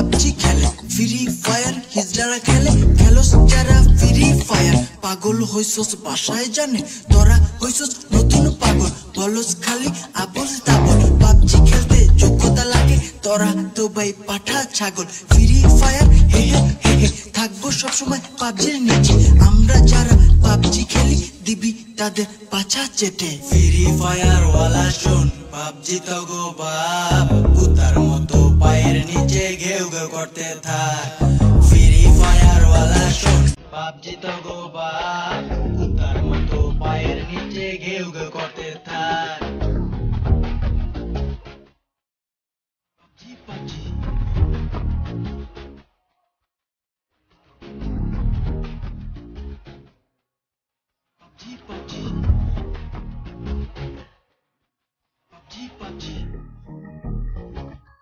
PUBG খেলে, free fire হিজড়ারা খেলে, খেলোস যারা ফ্রি ফায়ার। পাগল হইছস বাসায় জানে, তোরা হইছস নতুন পাগল, বলস খালি আবল তাবল। পাবজি খেলতে যোগ্যতা লাগে, তোরা তো ভাই পাঠা ছাগল। ফ্রি ফায়ার হে হে হে হে, থাকবো সবসময় পাবজির নিচে। আমরা যারা পাবজি খেলি দিবি তাদের পাছা চেটে। ফ্রি ফায়ার ওয়ালা শোন, পাবজি তো গো বাপ, কুতার মতো পায়ের নিচে ঘেউ ঘেউ করতে থাক। ফ্রি ফায়ার ওয়ালা শোন, পাবজি তো গো বাপ, কুতার মতো পায়ের নিচে ঘেউ ঘেউ করতে থাক। পাবজি